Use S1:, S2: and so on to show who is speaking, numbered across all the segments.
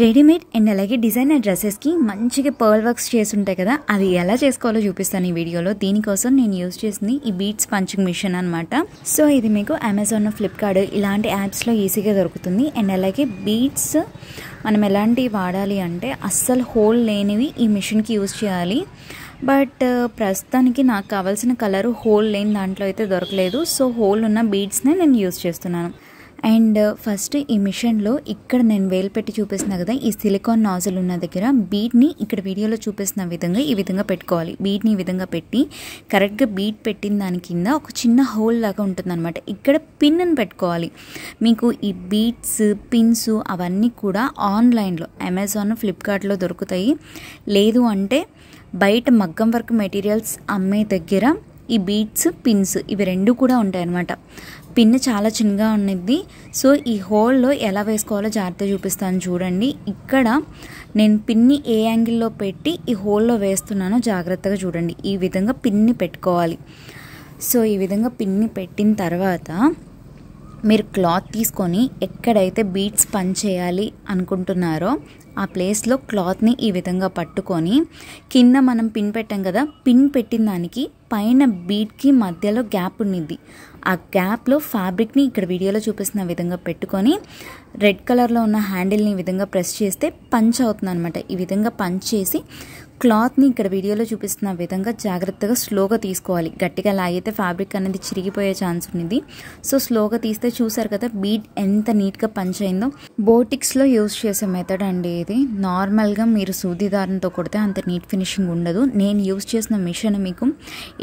S1: Readymade and అలాగే designer డ్రెస్సెస్కి మంచిగా pearl works చేసి ఉంటాయి కదా, అది ఎలా చేసుకోవాలో చూపిస్తాను ఈ వీడియోలో. దీనికోసం నేను యూజ్ చేసింది ఈ బీడ్స్ పంచింగ్ మిషన్ అనమాట. సో ఇది మీకు అమెజాన్, ఫ్లిప్కార్ట్ ఇలాంటి యాప్స్లో ఈజీగా దొరుకుతుంది. అండ్ అలాగే బీడ్స్ మనం ఎలాంటివి వాడాలి అంటే అస్సలు హోల్ లేనివి ఈ మిషన్కి యూజ్ చేయాలి. బట్ ప్రస్తుతానికి నాకు కావాల్సిన కలరు హోల్ లేని దాంట్లో అయితే దొరకలేదు. సో హోల్ ఉన్న బీడ్స్నే నేను యూజ్ చేస్తున్నాను. అండ్ ఫస్ట్ ఈ మిషన్లో ఇక్కడ నేను వేలు పెట్టి చూపిస్తున్నా కదా, ఈ సిలికాన్ నాజిల్ ఉన్న దగ్గర బీడ్ని ఇక్కడ వీడియోలో చూపిస్తున్న విధంగా ఈ విధంగా పెట్టుకోవాలి. బీడ్ని ఈ విధంగా పెట్టి కరెక్ట్గా బీడ్ పెట్టిన దాని కింద ఒక చిన్న హోల్ లాగా ఉంటుందన్నమాట. ఇక్కడ పిన్ అని పెట్టుకోవాలి. మీకు ఈ బీడ్స్, పిన్స్ అవన్నీ కూడా ఆన్లైన్లో అమెజాన్, ఫ్లిప్కార్ట్లో దొరుకుతాయి. లేదు అంటే బయట మగ్గం వర్క్ మెటీరియల్స్ అమ్మే దగ్గర ఈ బీడ్స్, పిన్స్ ఇవి రెండు కూడా ఉంటాయన్నమాట. పిన్ చాలా చిన్నగా ఉన్నది. సో ఈ హోల్లో ఎలా వేసుకోవాలో జాగ్రత్తగా చూపిస్తాను చూడండి. ఇక్కడ నేను పిన్ని ఏ యాంగిల్లో పెట్టి ఈ హోల్లో వేస్తున్నానో జాగ్రత్తగా చూడండి. ఈ విధంగా పిన్ని పెట్టుకోవాలి. సో ఈ విధంగా పిన్ని పెట్టిన తర్వాత మీరు క్లాత్ తీసుకొని ఎక్కడైతే బీడ్స్ పని చేయాలి అనుకుంటున్నారో ఆ ప్లేస్లో క్లాత్ని ఈ విధంగా పట్టుకొని కింద మనం పిన్ పెట్టాం కదా, పిన్ పెట్టిన దానికి పైన బీడ్కి మధ్యలో గ్యాప్ ఉన్నిద్ది. ఆ గ్యాప్లో ఫ్యాబ్రిక్ని ఇక్కడ వీడియోలో చూపిస్తున్న విధంగా పెట్టుకొని రెడ్ కలర్లో ఉన్న హ్యాండిల్ని ఈ విధంగా ప్రెస్ చేస్తే పంచ్ అవుతుంది అనమాట. ఈ విధంగా పంచ్ చేసి క్లాత్ని ఇక్కడ వీడియోలో చూపిస్తున్న విధంగా జాగ్రత్తగా స్లోగా తీసుకోవాలి. గట్టిగా లాగితే ఫ్యాబ్రిక్ అనేది చిరిగిపోయే ఛాన్స్ ఉంది. సో స్లోగా తీస్తే చూసారు కదా బీడ్ ఎంత నీట్గా పంచ్ అయిందో. బోటిక్స్లో యూజ్ చేసే మెథడ్ అండి ఇది. నార్మల్గా మీరు సూది దారంతో కొడితే అంత నీట్ ఫినిషింగ్ ఉండదు. నేను యూజ్ చేసిన మిషన్ మీకు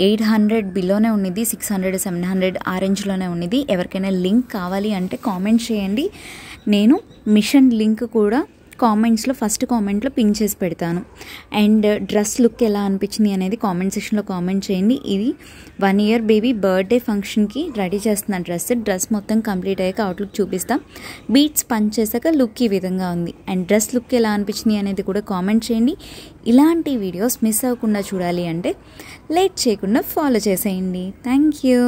S1: 800 బిలోనే ఉన్నది, 600, 700 ఆ రేంజ్లోనే ఉన్నది. ఎవరికైనా లింక్ కావాలి అంటే కామెంట్ చేయండి. నేను మిషన్ లింక్ కూడా కామెంట్స్లో ఫస్ట్ కామెంట్లో పిన్ చేసి పెడతాను. అండ్ డ్రెస్ లుక్ ఎలా అనిపించింది అనేది కామెంట్ సెక్షన్లో కామెంట్ చేయండి. ఇది 1 year బేబీ బర్త్డే ఫంక్షన్కి రెడీ చేస్తున్న డ్రెస్ మొత్తం కంప్లీట్ అయ్యాక అవుట్లుక్ చూపిస్తాం. బీట్స్ పంచ్ చేశాక లుక్ ఈ విధంగా ఉంది. అండ్ డ్రెస్ లుక్ ఎలా అనిపించింది అనేది కూడా కామెంట్ చేయండి. ఇలాంటి వీడియోస్ మిస్ అవ్వకుండా చూడాలి అంటే లేట్ చేయకుండా ఫాలో చేసేయండి. Thank you.